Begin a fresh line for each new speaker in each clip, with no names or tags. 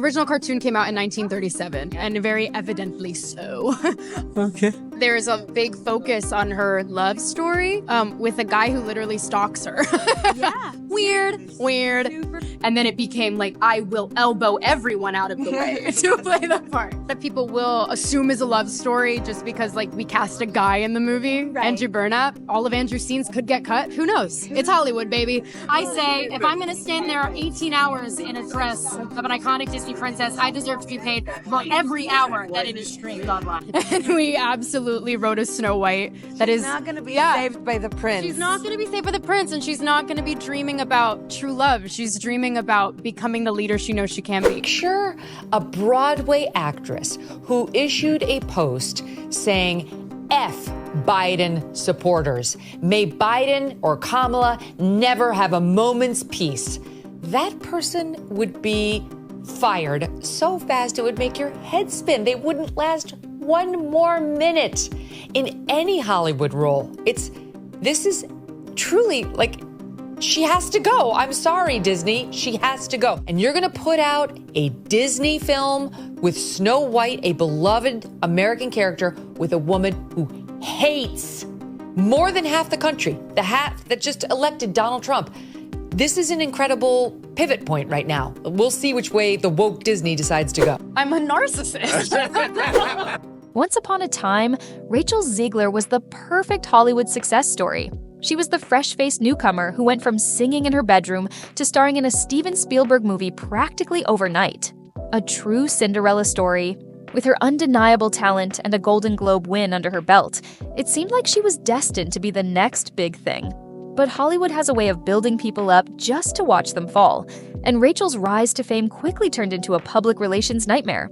The original cartoon came out in 1937, and very evidently so.
Okay.
There's a big focus on her love story with a guy who literally stalks her.
Yeah.
Weird. And then it became like, I will elbow everyone out of the way to play the part. That people will assume is a love story just because, like, we cast a guy in the movie,
Right.
Andrew Burnap. All of Andrew's scenes could get cut. Who knows? It's Hollywood, baby.
I say, if I'm gonna stand there 18 hours in a dress of an iconic Disney princess, I deserve to be paid for every hour that it is streamed online.
And we absolutely wrote a Snow White that is
Not going to be saved by the prince.
She's not going to be saved by the prince, and she's not going to be dreaming about true love. She's dreaming about becoming the leader she knows she can be.
Picture a Broadway actress who issued a post saying, F Biden supporters. May Biden or Kamala never have a moment's peace. That person would be fired so fast it would make your head spin. They wouldn't last one more minute in any Hollywood role. This is truly like, she has to go. I'm sorry, Disney. She has to go. And you're going to put out a Disney film with Snow White, a beloved American character, with a woman who hates more than half the country, the half that just elected Donald Trump. This is an incredible pivot point right now. We'll see which way the woke Disney decides to go.
I'm a narcissist.
Once upon a time, Rachel Zegler was the perfect Hollywood success story. She was the fresh-faced newcomer who went from singing in her bedroom to starring in a Steven Spielberg movie practically overnight. A true Cinderella story. With her undeniable talent and a Golden Globe win under her belt, it seemed like she was destined to be the next big thing. But Hollywood has a way of building people up just to watch them fall, and Rachel's rise to fame quickly turned into a public relations nightmare.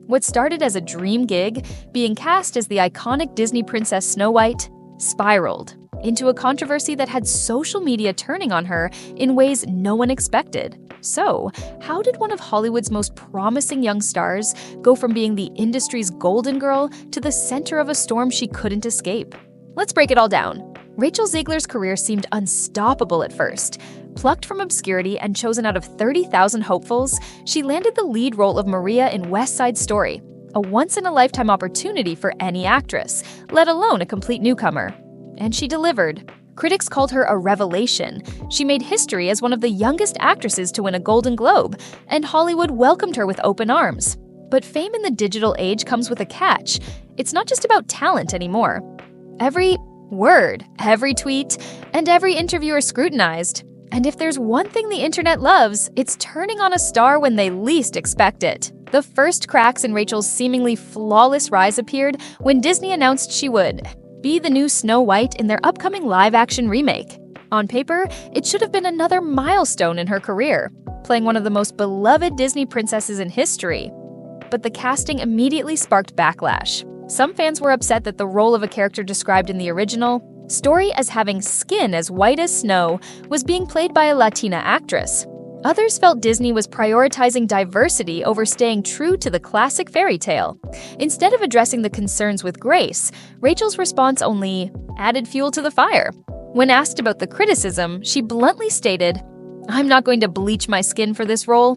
What started as a dream gig, being cast as the iconic Disney princess Snow White, spiraled into a controversy that had social media turning on her in ways no one expected. So, how did one of Hollywood's most promising young stars go from being the industry's golden girl to the center of a storm she couldn't escape? Let's break it all down. Rachel Zegler's career seemed unstoppable at first. Plucked from obscurity and chosen out of 30,000 hopefuls, she landed the lead role of Maria in West Side Story, a once-in-a-lifetime opportunity for any actress, let alone a complete newcomer. And she delivered. Critics called her a revelation. She made history as one of the youngest actresses to win a Golden Globe, and Hollywood welcomed her with open arms. But fame in the digital age comes with a catch. It's not just about talent anymore. Every word, every tweet, and every interview are scrutinized. And if there's one thing the internet loves, it's turning on a star when they least expect it. The first cracks in Rachel's seemingly flawless rise appeared when Disney announced she would be the new Snow White in their upcoming live-action remake. On paper, it should have been another milestone in her career, playing one of the most beloved Disney princesses in history. But the casting immediately sparked backlash. Some fans were upset that the role of a character described in the original story as having skin as white as snow was being played by a Latina actress. Others felt Disney was prioritizing diversity over staying true to the classic fairy tale. Instead of addressing the concerns with grace, Rachel's response only added fuel to the fire. When asked about the criticism, she bluntly stated, "I'm not going to bleach my skin for this role."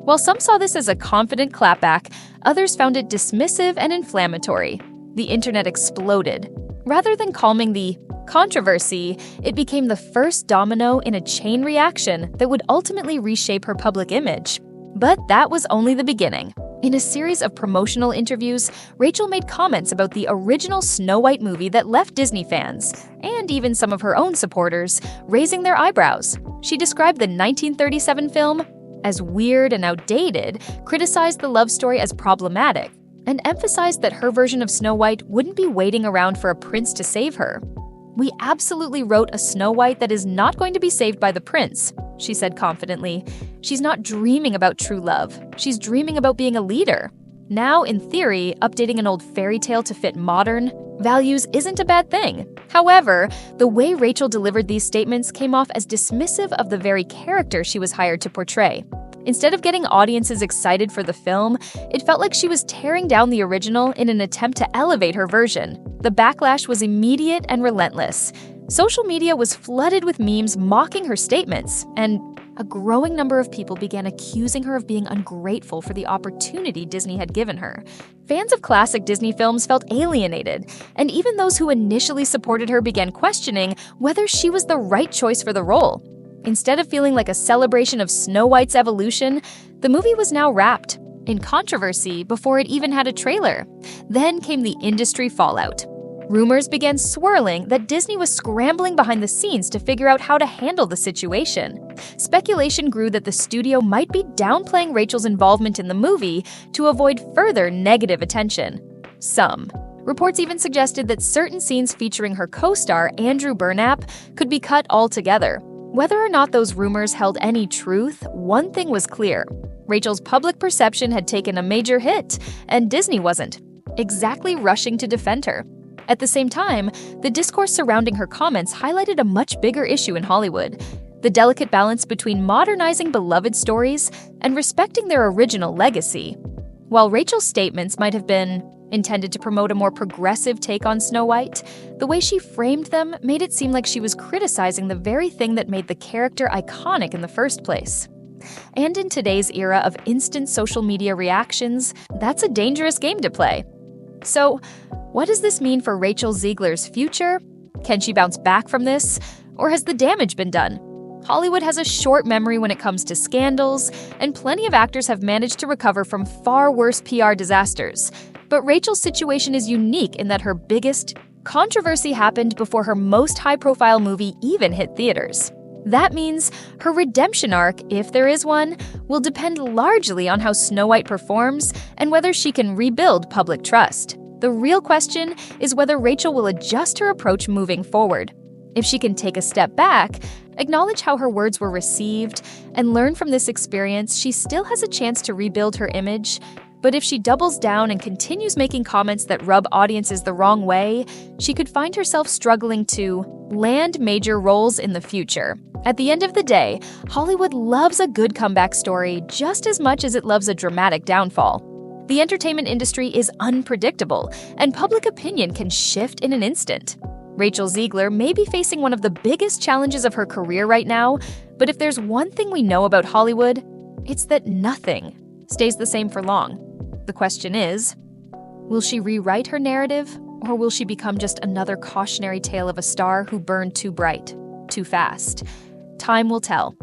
While some saw this as a confident clapback, others found it dismissive and inflammatory. The internet exploded. Rather than calming the controversy, it became the first domino in a chain reaction that would ultimately reshape her public image. But that was only the beginning. In a series of promotional interviews, Rachel made comments about the original Snow White movie that left Disney fans, and even some of her own supporters, raising their eyebrows. She described the 1937 film as weird and outdated, criticized the love story as problematic, and emphasized that her version of Snow White wouldn't be waiting around for a prince to save her. "We absolutely wrote a Snow White that is not going to be saved by the prince," she said confidently. "She's not dreaming about true love. She's dreaming about being a leader." Now, in theory, updating an old fairy tale to fit modern values isn't a bad thing. However, the way Rachel delivered these statements came off as dismissive of the very character she was hired to portray. Instead of getting audiences excited for the film, it felt like she was tearing down the original in an attempt to elevate her version. The backlash was immediate and relentless. Social media was flooded with memes mocking her statements, and a growing number of people began accusing her of being ungrateful for the opportunity Disney had given her. Fans of classic Disney films felt alienated, and even those who initially supported her began questioning whether she was the right choice for the role. Instead of feeling like a celebration of Snow White's evolution, the movie was now wrapped in controversy before it even had a trailer. Then came the industry fallout. Rumors began swirling that Disney was scrambling behind the scenes to figure out how to handle the situation. Speculation grew that the studio might be downplaying Rachel's involvement in the movie to avoid further negative attention. Some reports even suggested that certain scenes featuring her co-star Andrew Burnap could be cut altogether. Whether or not those rumors held any truth, one thing was clear. Rachel's public perception had taken a major hit, and Disney wasn't exactly rushing to defend her. At the same time, the discourse surrounding her comments highlighted a much bigger issue in Hollywood: the delicate balance between modernizing beloved stories and respecting their original legacy. While Rachel's statements might have been intended to promote a more progressive take on Snow White, the way she framed them made it seem like she was criticizing the very thing that made the character iconic in the first place. And in today's era of instant social media reactions, that's a dangerous game to play. So, what does this mean for Rachel Zegler's future? Can she bounce back from this? Or has the damage been done? Hollywood has a short memory when it comes to scandals, and plenty of actors have managed to recover from far worse PR disasters. But Rachel's situation is unique in that her biggest controversy happened before her most high-profile movie even hit theaters. That means her redemption arc, if there is one, will depend largely on how Snow White performs and whether she can rebuild public trust. The real question is whether Rachel will adjust her approach moving forward. If she can take a step back, acknowledge how her words were received, and learn from this experience, she still has a chance to rebuild her image. But if she doubles down and continues making comments that rub audiences the wrong way, she could find herself struggling to land major roles in the future. At the end of the day, Hollywood loves a good comeback story just as much as it loves a dramatic downfall. The entertainment industry is unpredictable, and public opinion can shift in an instant. Rachel Zegler may be facing one of the biggest challenges of her career right now, but if there's one thing we know about Hollywood, it's that nothing stays the same for long. The question is, will she rewrite her narrative, or will she become just another cautionary tale of a star who burned too bright, too fast? Time will tell.